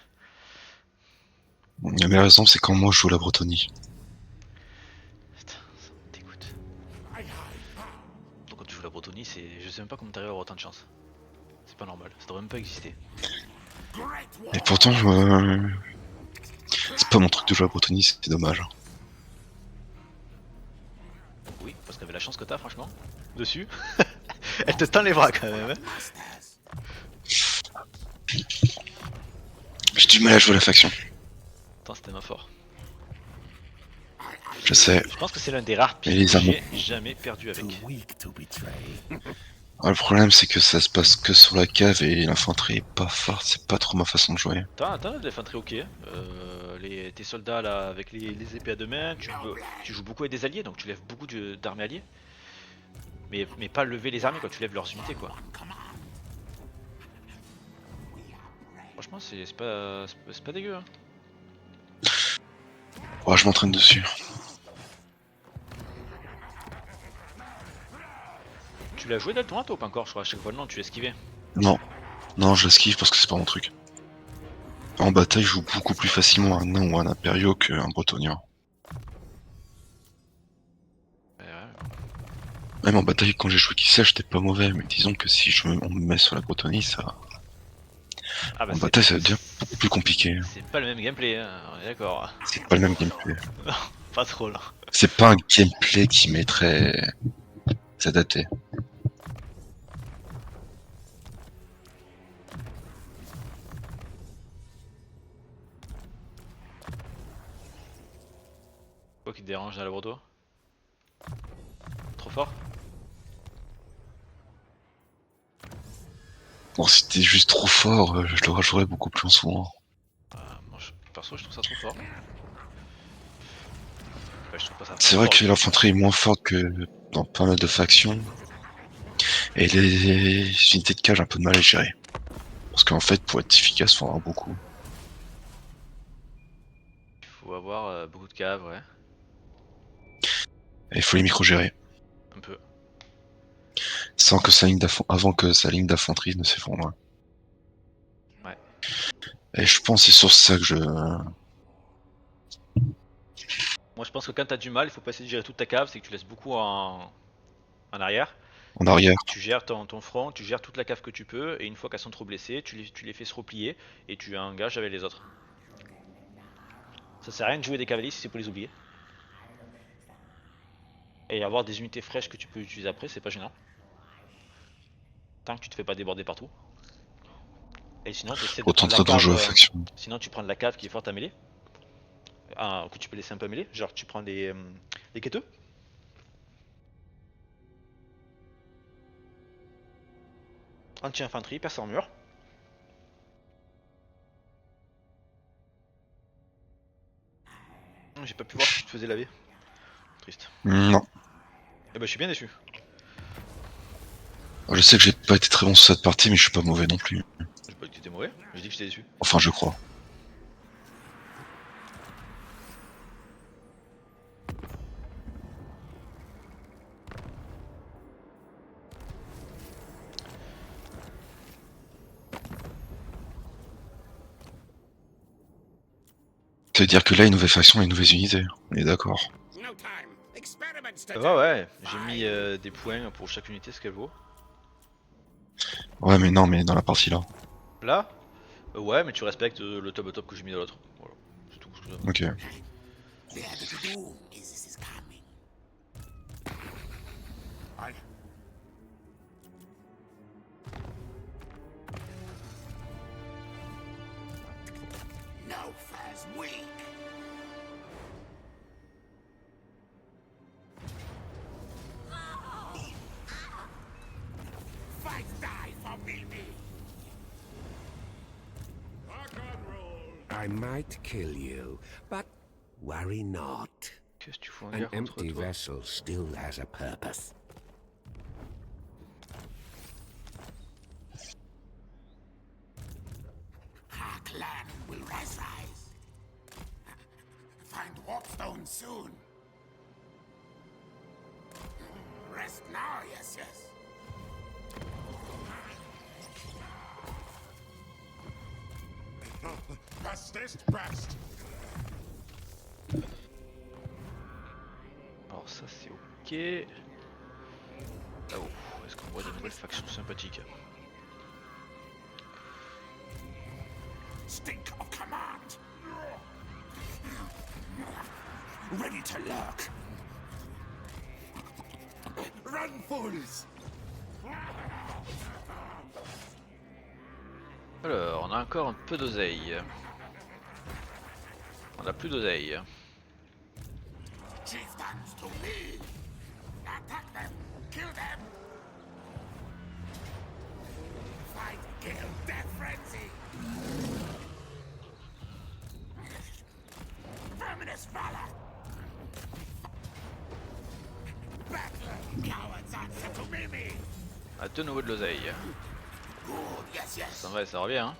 Speaker 1: Hein.
Speaker 3: La meilleure raison, c'est quand moi je joue la Bretonnie.
Speaker 1: Putain, ça me dégoûte.
Speaker 2: I hide.
Speaker 1: Donc quand tu joues la Bretonnie, c'est... je sais même pas comment t'arrives à avoir autant de chance. C'est pas normal, ça devrait même pas exister.
Speaker 2: Great war.
Speaker 3: Et pourtant, c'est pas mon truc de jouer la Bretonnie, c'est dommage.
Speaker 1: Oui, parce qu'avec la chance que t'as franchement, dessus, elle te tend les bras quand même. Hein.
Speaker 2: Masters.
Speaker 3: J'ai du mal à jouer la faction.
Speaker 1: Attends, c'était ma fort.
Speaker 3: Je sais.
Speaker 1: Je pense que c'est l'un des rares
Speaker 3: Et
Speaker 1: pics
Speaker 3: les
Speaker 1: que
Speaker 3: armes.
Speaker 1: j'ai jamais perdu avec.
Speaker 5: Weak to betray.
Speaker 3: Ah, le problème, c'est que ça se passe que sur la cave et l'infanterie est pas forte, c'est pas trop ma façon de jouer.
Speaker 1: T'as de l'infanterie ok. Tes soldats là avec les épées à deux mains, tu joues beaucoup avec des alliés donc tu lèves beaucoup d'armées alliées. Mais pas lever les armées quand tu lèves leurs unités quoi. Franchement c'est pas dégueu hein.
Speaker 3: Oh, je m'entraîne dessus.
Speaker 1: Tu l'as joué Delton toi ou pas encore? Je crois à chaque fois non tu esquivais.
Speaker 3: Non. Non, je l'esquive parce que c'est pas mon truc. En bataille, je joue beaucoup plus facilement un nain ou un império qu'un bretonien.
Speaker 1: Ouais.
Speaker 3: Même en bataille, quand j'ai joué qui sait, j'étais pas mauvais, mais disons que si on me met sur la bretonnie, ça.
Speaker 1: Ah bah
Speaker 3: En bataille, ça devient beaucoup plus compliqué.
Speaker 1: c'est pas le même gameplay hein, on est d'accord.
Speaker 3: C'est pas le même gameplay.
Speaker 1: Pas trop là.
Speaker 3: C'est pas un gameplay qui m'est très adapté.
Speaker 1: Quoi qui te dérange dans le Bordeaux? Trop fort?
Speaker 3: Bon, si t'es juste trop fort, je le rajouterais beaucoup plus souvent.
Speaker 1: Moi, perso, je trouve ça trop fort. Enfin, je trouve pas ça
Speaker 3: C'est
Speaker 1: trop
Speaker 3: vrai
Speaker 1: fort.
Speaker 3: que l'infanterie est moins forte que dans pas mal de factions. Et les unités de cage, un peu de mal à gérer. Parce qu'en fait, pour être efficace, faut en avoir beaucoup.
Speaker 1: Il faut avoir beaucoup de caves, ouais.
Speaker 3: Et il faut les micro-gérer.
Speaker 1: Un peu.
Speaker 3: Sans que avant que sa ligne d'infanterie ne s'effondre.
Speaker 1: Ouais.
Speaker 3: Et je pense que c'est sur ça que je...
Speaker 1: Moi, je pense que quand t'as du mal, il faut pas essayer de gérer toute ta cave, c'est que tu laisses beaucoup en arrière.
Speaker 3: En arrière.
Speaker 1: Tu gères ton front, tu gères toute la cave que tu peux, et une fois qu'elles sont trop blessées, tu les fais se replier et tu engages avec les autres. Ça sert à rien de jouer des cavaliers si c'est pour les oublier. Et avoir des unités fraîches que tu peux utiliser après, c'est pas gênant. Tant que tu te fais pas déborder partout. Et sinon, tu essaies de
Speaker 3: Autant
Speaker 1: prendre la
Speaker 3: très dangereux
Speaker 1: cave.
Speaker 3: aux factions.
Speaker 1: Sinon, tu prends de la cave qui est forte à mêler. Que tu peux laisser un peu mêler. Genre, tu prends les quêteux. Anti-infanterie, perce en mur. J'ai pas pu voir si tu te faisais laver. Triste.
Speaker 3: Non.
Speaker 1: Eh ben, je suis bien déçu.
Speaker 3: Je sais que j'ai pas été très bon sur cette partie, mais je suis pas mauvais non plus.
Speaker 1: J'ai pas dit que t'étais mauvais, j'ai dit que j'étais déçu.
Speaker 3: Enfin, je crois. Ça veut dire que là, une nouvelle faction et une nouvelle unité. On est d'accord.
Speaker 5: No time. Experiments to
Speaker 1: Ça
Speaker 5: do.
Speaker 1: va, ouais, j'ai mis des points pour chaque unité, ce qu'elle vaut.
Speaker 3: Ouais, mais non, mais dans la partie là.
Speaker 1: Là, ouais, mais tu respectes le tabletop que j'ai mis dans l'autre. Voilà, c'est tout ce que j'aime.
Speaker 3: Ok.
Speaker 5: The doom is coming.
Speaker 6: I
Speaker 5: No fair's weak.
Speaker 2: Fight die for Mimi.
Speaker 5: I might kill you, but worry not.
Speaker 1: Qu'est-ce que tu fous en
Speaker 5: An
Speaker 1: guerre contre
Speaker 5: empty
Speaker 1: toi?
Speaker 5: vessel still has a purpose.
Speaker 2: Our clan will rise. Find Warpstone soon. Rest now, yes.
Speaker 6: bestest best.
Speaker 1: Alors ça c'est ok. Ah oh, est-ce qu'on voit de nouvelles factions sympathiques?
Speaker 2: Stink of command. Ready to lurk. Run, fools.
Speaker 1: Alors, on a encore un peu d'oseille. On a plus d'oseille.
Speaker 2: Chieftains to me. Attack them. Kill them. Fight, kill, death frenzy. Verminous valor. Battle, cowards answer to Mimi.
Speaker 1: À de nouveau de l'oseille.
Speaker 2: Good, yes.
Speaker 1: Ça va, ça revient hein.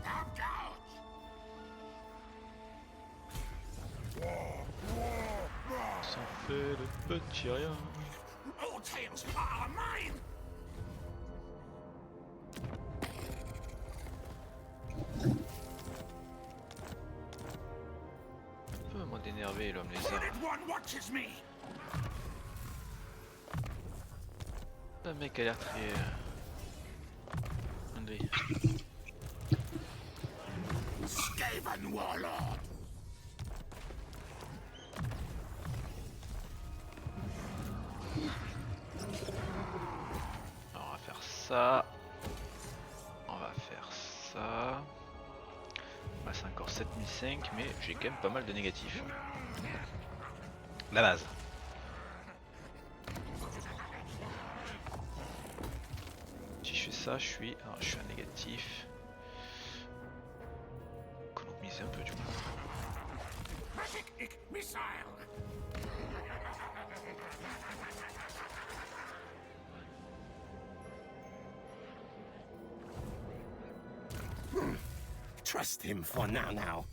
Speaker 2: Now gouge.
Speaker 1: Ça fait de petits rien.
Speaker 2: All tales are mine.
Speaker 1: Un peu moins d'énerver l'homme lézard.
Speaker 2: Hooded one watches me.
Speaker 1: Le mec a l'air très... André.
Speaker 2: Skaven warlord.
Speaker 1: Alors, on va faire ça. On va faire ça. Ouais, c'est encore 7005, mais j'ai quand même pas mal de négatifs. La base. fais ça, je suis en négatif. Économiser un peu du coup.
Speaker 2: Magic Ick Missile!
Speaker 5: Trust him for now.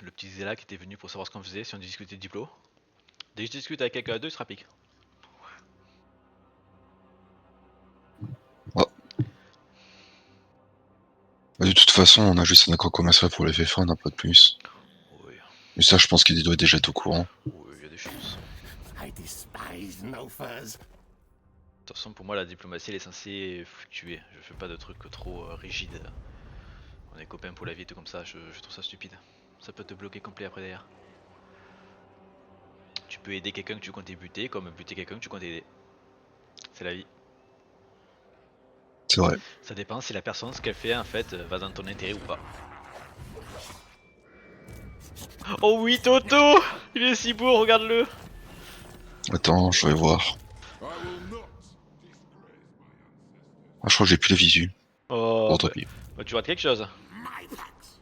Speaker 1: Le petit Zéla qui était venu pour savoir ce qu'on faisait si on discutait de Diplo. Dès que je discute avec quelqu'un à deux, il se rapique.
Speaker 3: De toute façon, on a juste un accord commercial pour les FF1, un peu de plus.
Speaker 1: Oui,
Speaker 3: Mais ça, je pense qu'il doit déjà être au courant.
Speaker 1: oui, il y a des chances.
Speaker 5: I despise no furs.
Speaker 1: De toute façon, pour moi, la diplomatie, elle est censée fluctuer. Je fais pas de trucs trop rigides. On est copains pour la vie, tout comme ça, je trouve ça stupide. Ça peut te bloquer complet après derrière. Tu peux aider quelqu'un que tu comptais buter, comme buter quelqu'un que tu comptais aider. C'est la vie.
Speaker 3: C'est vrai.
Speaker 1: Ça dépend si la personne, ce qu'elle fait, en fait, va dans ton intérêt ou pas. Oh oui, Toto! Il est si beau, regarde-le!
Speaker 3: Attends, je vais voir.
Speaker 6: I will not disgrace my ancestors.
Speaker 3: Ah, je crois que j'ai plus les visus.
Speaker 1: Oh,
Speaker 3: Bon, tant pis.
Speaker 1: bah, tu rates quelque chose.
Speaker 2: My thanks.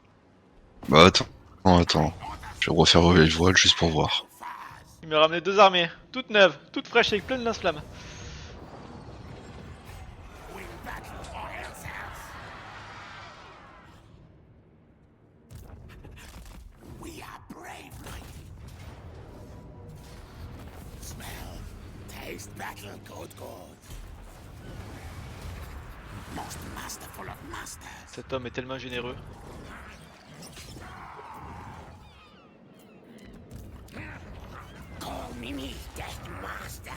Speaker 3: Bah, attends. Je vais refaire le voile juste pour voir.
Speaker 1: Il m'a ramené 2 armées, toutes neuves, toutes fraîches avec plein de lance-flammes.
Speaker 2: We battle for ourselves. We are brave, knight. Smell, taste battle, good. Most masterful of masters.
Speaker 1: Cet homme est tellement généreux.
Speaker 2: Call me Death Master.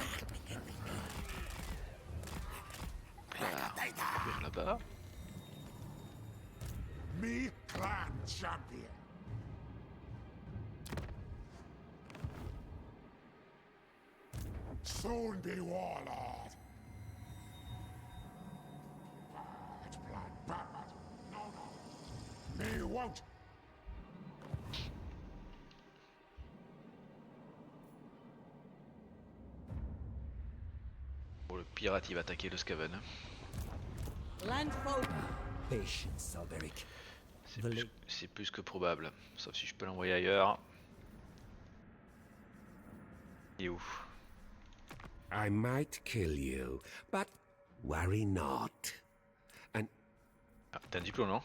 Speaker 1: Courir là-bas.
Speaker 6: Me clan champion. Soon be warlord. Bad plan, bad. No. Me won't.
Speaker 1: Bon, le pirate il va attaquer le Skaven.
Speaker 4: Landfolk.
Speaker 8: Patience, Alberic.
Speaker 1: C'est plus que probable. Sauf si je peux l'envoyer ailleurs. Il est où?
Speaker 5: I might kill you, but worry not.
Speaker 1: Ah, t'as un diplôme, non?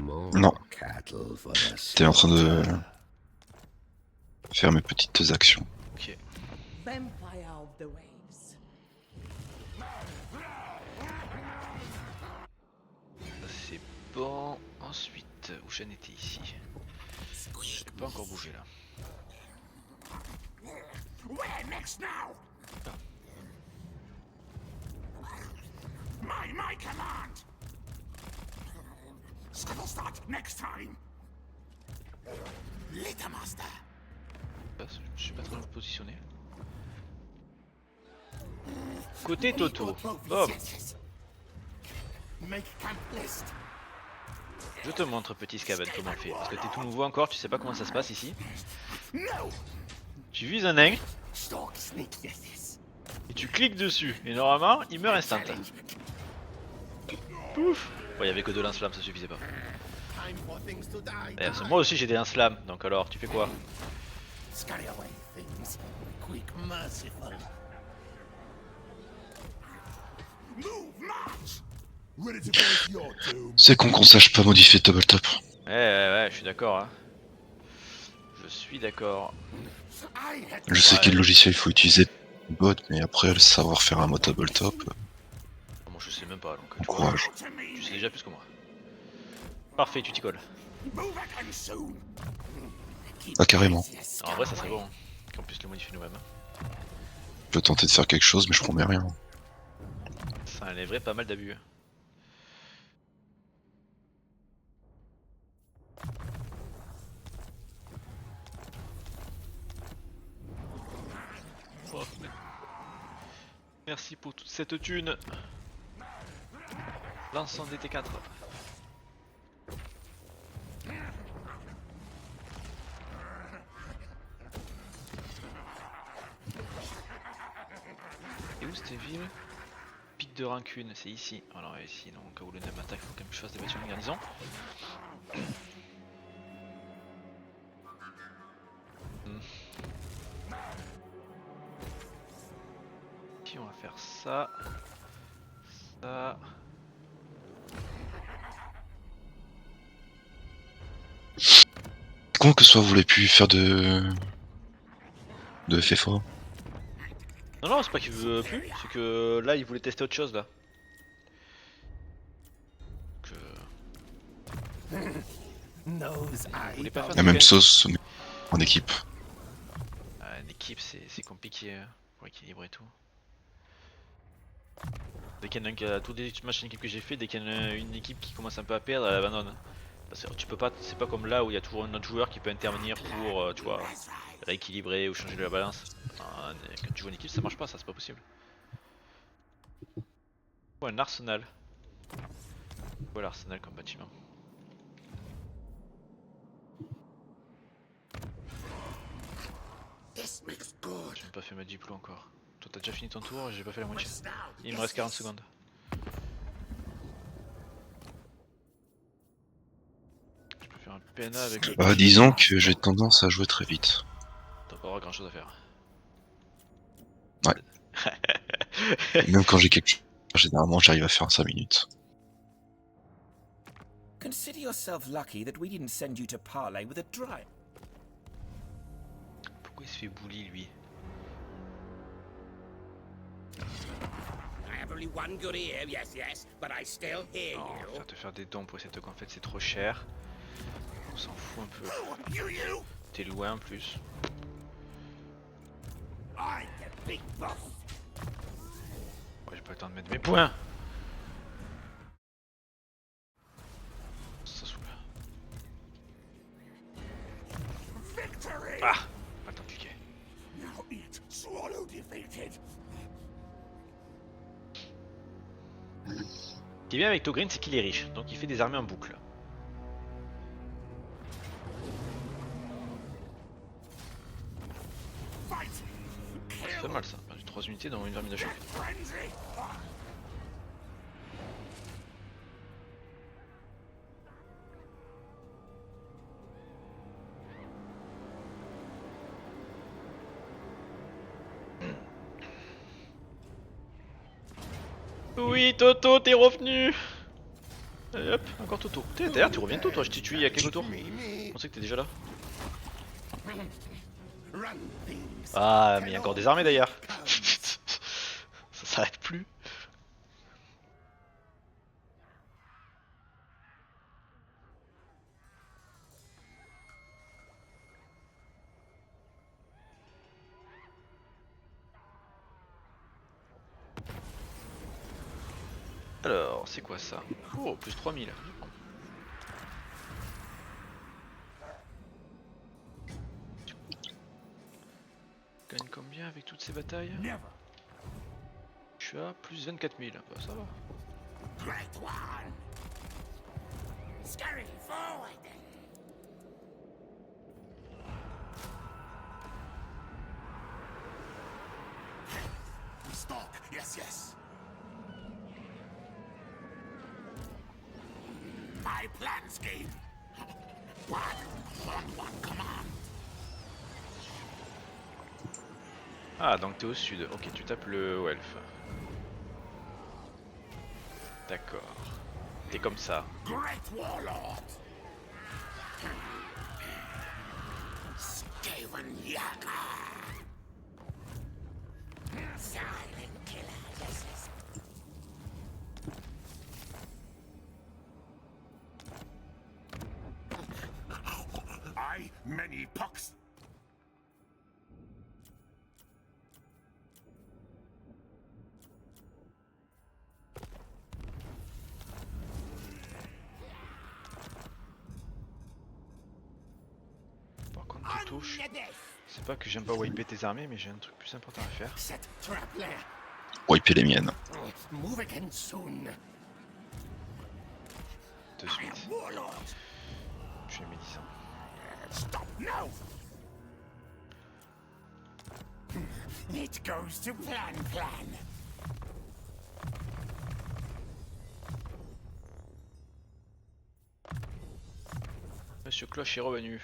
Speaker 5: More
Speaker 3: Non.
Speaker 5: cattle for the
Speaker 3: T'es en train de
Speaker 5: slaughter.
Speaker 3: faire mes petites actions.
Speaker 1: Ok.
Speaker 4: Vampire of the waves.
Speaker 1: Ça, c'est bon. Ensuite, où j'en étais ici? Je peux pas encore bouger là.
Speaker 2: Where next now? My command. Scuttlestart next time. Littermaster.
Speaker 1: Je sais pas trop me positionner. Côté Toto. Bob,
Speaker 2: Make camp list.
Speaker 1: je te montre petit Skaven comment on fait. Parce que t'es tout nouveau encore, tu sais pas comment ça se passe ici.
Speaker 2: No.
Speaker 1: Tu vises un nain
Speaker 2: Stalk sneak yes.
Speaker 1: et tu cliques dessus. Et normalement, il meurt instant. Pouf. Bon, il y avait que 2 lance-flammes, ça suffisait pas.
Speaker 2: Time for things to die.
Speaker 1: D'ailleurs, moi aussi j'ai des lance-flammes, donc alors, tu fais quoi?
Speaker 2: Scurry away things. Quick, merciful. Move, march. Ready to face your doom.
Speaker 3: C'est con qu'on sache pas modifier Tabletop.
Speaker 1: Ouais, je suis d'accord. Hein. Je suis d'accord.
Speaker 2: I had
Speaker 3: Je sais quel logiciel il faut utiliser bot, mais après, le savoir faire un mot Tabletop,
Speaker 1: Moi je sais même pas, donc
Speaker 3: bon courage.
Speaker 2: to me.
Speaker 1: tu sais déjà plus que moi. Parfait, tu t'y colles.
Speaker 2: Move again soon.
Speaker 3: Ah, carrément.
Speaker 1: En vrai, ça serait bon. Hein. Qu'on puisse le modifier nous-mêmes.
Speaker 3: Je peux tenter de faire quelque chose, mais je promets rien.
Speaker 1: Ça enlèverait pas mal d'abus. Oh, merci pour toute cette thune. L'ensemble des T4. Et où cette ville? Pic de rancune, c'est ici. Alors ici, donc au cas où le nem attaque, faut quand même que je fasse des bâtiments de garnison. Ici on va faire ça. Ça.
Speaker 3: C'est con que soit vous voulez plus faire de FFO.
Speaker 1: Non, non, c'est pas qu'il veut plus, c'est que là il voulait tester autre chose là. Il voulait pas faire
Speaker 3: La
Speaker 1: de
Speaker 3: même
Speaker 1: pen.
Speaker 3: sauce en équipe.
Speaker 1: Une équipe c'est compliqué pour équilibrer tout. Dès qu'il y en a un qui a toutes les matchs d'équipe que j'ai fait, dès qu'il y en a une équipe qui commence un peu à perdre, elle abandonne. Parce que tu peux pas, c'est pas comme là où il y a toujours un autre joueur qui peut intervenir pour, tu vois, rééquilibrer ou changer de la balance. Enfin, quand tu joues en équipe ça marche pas, ça c'est pas possible. Oh, un arsenal. Voilà l'arsenal comme bâtiment. J'ai même pas fait ma diplo encore. Toi t'as déjà fini ton tour et j'ai pas fait la moitié. Il me reste 40 secondes. Je peux faire un PNA avec le...
Speaker 3: Bah, disons que j'ai tendance à jouer très vite.
Speaker 1: T'as pas grand chose à faire.
Speaker 3: Ouais. Même quand j'ai quelque chose, généralement j'arrive à faire en 5 minutes.
Speaker 8: Consider yourself lucky that we didn't send you to parley with a dry.
Speaker 1: Pourquoi il se fait bully lui?
Speaker 2: I have only one good ear, yes, yes, but I still hear
Speaker 1: Non,
Speaker 2: you.
Speaker 1: faire te faire des dons pour essayer de en fait c'est trop cher. On s'en fout un peu.
Speaker 2: You!
Speaker 1: T'es loin en plus.
Speaker 2: I'm the big boss.
Speaker 1: Ouais, j'ai pas le temps de mettre mes points. Ça saoule.
Speaker 2: Victory!
Speaker 1: Ah, pas le temps de cliquer.
Speaker 2: Now eat, swallow defeated.
Speaker 1: Ce qui est bien avec Togreen, c'est qu'il est riche, donc il fait des armées en boucle.
Speaker 2: Fight!
Speaker 1: Ça fait mal ça, perdu 3 unités dans une armée de choc.
Speaker 2: Frenzy!
Speaker 1: Oui, Toto, t'es revenu. Allez, hop, encore Toto. D'ailleurs, tu reviens tôt, toi. Je t'ai tué il y a quelques tours. Je pensais que t'es déjà là. Ah, mais il y a encore des armées d'ailleurs. Ça s'arrête plus. Alors, c'est quoi ça? Oh, plus 3000. Je gagne combien avec toutes ces batailles? Je suis à plus 24 000. Bah, ça va.
Speaker 2: Great one! Scurry forward! Stalk, yes, yes. My plan scheme. One command.
Speaker 1: Ah, donc t'es au sud. Ok, tu tapes le Welf. D'accord. T'es comme ça.
Speaker 2: Great warlord. Skaven Yaga. Silent killer, yes, yes.
Speaker 1: touche. C'est pas que j'aime pas wiper tes armées, mais j'ai un truc plus important à faire.
Speaker 5: Set trap there.
Speaker 3: Wiper les miennes.
Speaker 5: Move again soon.
Speaker 1: De suite. Je vais médisant.
Speaker 5: Stop now. It goes to plan.
Speaker 1: Monsieur Cloche est revenu.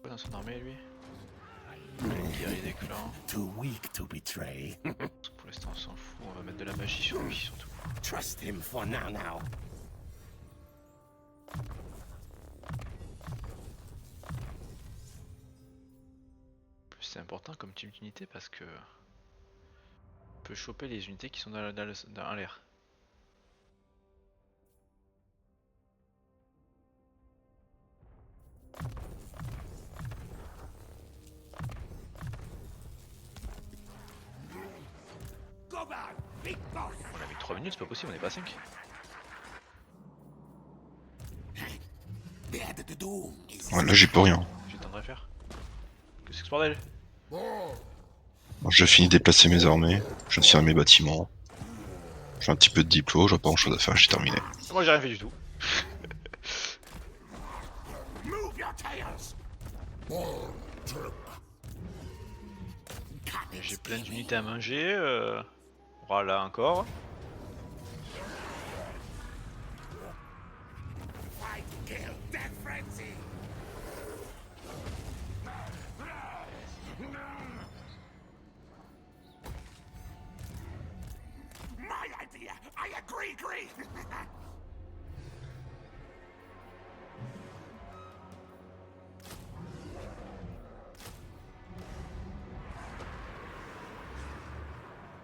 Speaker 1: Quoi dans son armée lui? Guerrier des clans.
Speaker 5: Too weak to betray.
Speaker 1: Pour l'instant on s'en fout, on va mettre de la magie sur lui surtout.
Speaker 5: Trust him for now.
Speaker 1: C'est important comme type d'unité parce que on peut choper les unités qui sont dans l'air.
Speaker 2: Go back, big boss.
Speaker 1: On a mis 3 minutes, c'est pas possible, on est pas à 5.
Speaker 3: Ouais, là, j'y peux rien.
Speaker 1: J'ai le temps de refaire. Qu'est-ce que c'est ce bordel?
Speaker 3: Je finis de déplacer mes armées, je viens de faire mes bâtiments. J'ai un petit peu de diplo, j'ai pas grand chose à faire, j'ai terminé.
Speaker 1: Moi j'ai rien fait du tout.
Speaker 5: Move your tails.
Speaker 1: J'ai plein d'unités à manger. Voilà encore.
Speaker 2: Fight, kill, death frenzy. My idea. I agree.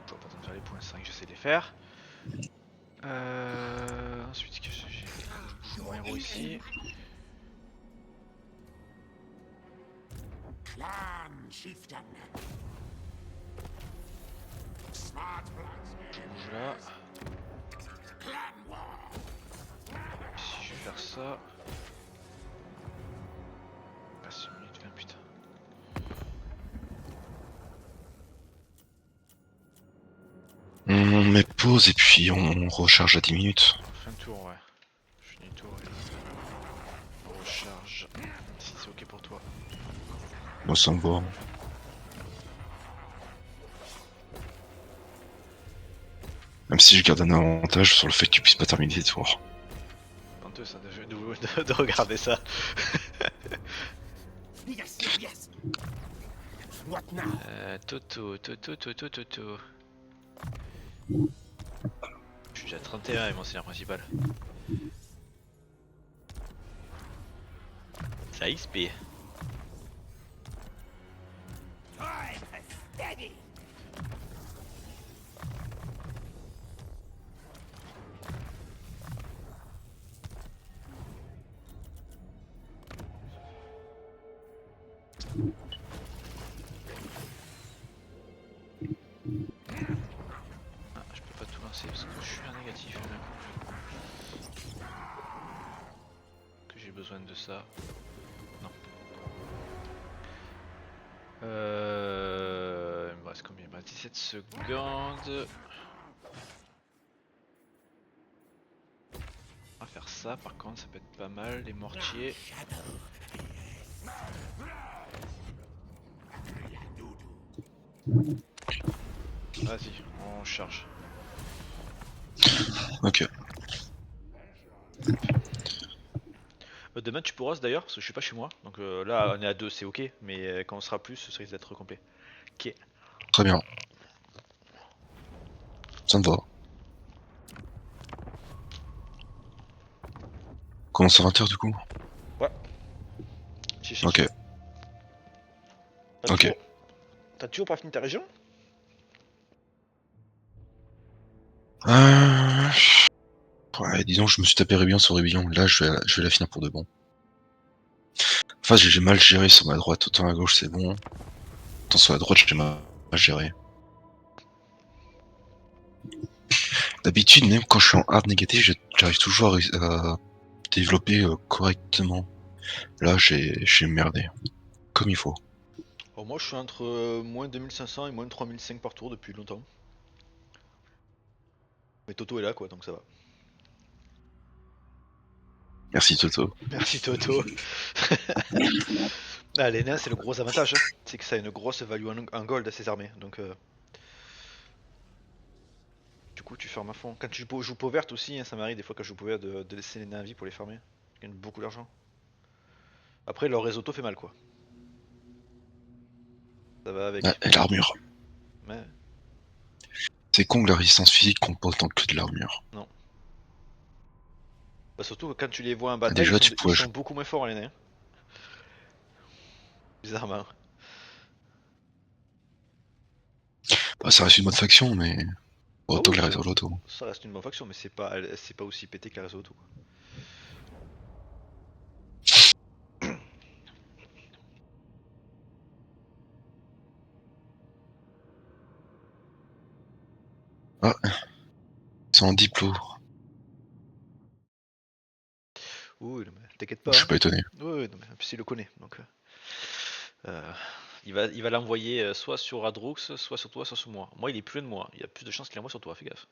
Speaker 1: Je vois pas tant de faire les points 5, j'essaie de les faire. Ensuite, que j'ai mon héros ici.
Speaker 6: Clan chieftain. Smart
Speaker 1: Je
Speaker 6: blacksmith.
Speaker 1: bouge là.
Speaker 6: Clan war.
Speaker 1: Si je vais faire ça. Ah, 6 minutes 20, putain.
Speaker 3: On met pause et puis on recharge à 10 minutes.
Speaker 1: Fin de tour, ouais. Je finis le tour et on recharge. Si c'est ok pour toi.
Speaker 3: Moi ça me va. Même si je garde un avantage sur le fait que tu puisses pas terminer tes tours.
Speaker 1: Honteux ça de regarder ça.
Speaker 5: Yes. What now?
Speaker 1: Toto. Je suis déjà 31 avec mon seigneur principal. Ça XP.
Speaker 2: Time steady.
Speaker 1: Ah, je peux pas tout lancer parce que je suis un négatif d'un coup. Que j'ai besoin de ça. Non. Il me reste combien? Il me reste 17 secondes. On va faire ça par contre, ça peut être pas mal, les mortiers. Vas-y, on charge.
Speaker 3: Ok.
Speaker 1: Demain tu pourras d'ailleurs, parce que je suis pas chez moi. Donc là on est à 2, c'est ok, mais quand on sera plus, ça risque d'être complet. Ok.
Speaker 3: Très bien. Ça me va. Commence à 20h du coup? Ok. Ok.
Speaker 1: T'as toujours pas fini ta région?
Speaker 3: Ouais, disons que je me suis tapé Réveillon sur Réveillon. Là, je vais la finir pour de bon. Enfin, j'ai mal géré sur ma droite, autant à gauche c'est bon. Autant sur la droite, j'ai mal géré. D'habitude, même quand je suis en hard négatif, j'arrive toujours à développer correctement. Là, j'ai merdé. Comme il faut.
Speaker 1: Alors moi je suis entre moins 2500 et moins 3005 par tour depuis longtemps. Mais Toto est là quoi, donc ça va.
Speaker 3: Merci Toto.
Speaker 1: Merci Toto. Ah, les nains c'est le gros avantage, hein. C'est que ça a une grosse value en gold à ces armées. Donc du coup tu fermes à fond. Quand tu joues peau verte aussi, hein, ça m'arrive des fois quand je joue peau verte de laisser les nains à vie pour les farmer. Ils gagnent beaucoup d'argent. Après leur réseau auto fait mal quoi. Ça va avec.
Speaker 3: Ah, et l'armure.
Speaker 1: Mais
Speaker 3: C'est con que la résistance physique compte autant que de l'armure.
Speaker 1: non. Bah surtout quand tu les vois en bataille,
Speaker 3: Déjà, tu
Speaker 1: ils
Speaker 3: pourrais
Speaker 1: sont beaucoup moins forts les nains. Bizarrement.
Speaker 3: Bah, ça reste une bonne faction, mais
Speaker 1: Ah
Speaker 3: autant
Speaker 1: oui,
Speaker 3: que la réserve auto.
Speaker 1: ça reste une bonne faction, mais c'est pas aussi pété que la réseau auto. Quoi.
Speaker 3: Ah, c'est en diplo.
Speaker 1: Oui, non, mais t'inquiète pas.
Speaker 3: Je suis
Speaker 1: Hein.
Speaker 3: pas étonné.
Speaker 1: Oui, non, mais en plus il le connaît, donc il va l'envoyer soit sur Adroux, soit sur toi, soit sur moi. Moi, il est plus loin de moi. Il y a plus de chances qu'il l'envoie sur toi. Fais gaffe.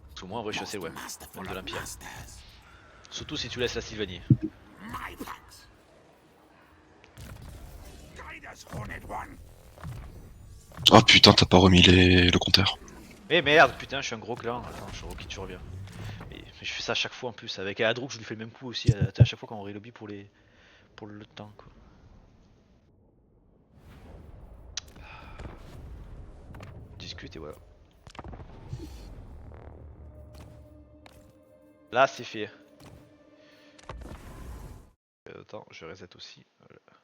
Speaker 1: Parce que moi, en vrai, je suis assez loin, même de l'Empire. Surtout si tu laisses la Sylvanie.
Speaker 2: My packs. Guide us, Horned One.
Speaker 3: Oh putain, t'as pas remis le compteur.
Speaker 1: Mais merde, putain, je suis un gros clan. Attends, je qui tu reviens. Mais je fais ça à chaque fois en plus. Avec Adroux, je lui fais le même coup aussi à chaque fois quand on relobby pour le temps. Quoi. Discute et voilà. Là, c'est fait. Attends, je reset aussi. Voilà.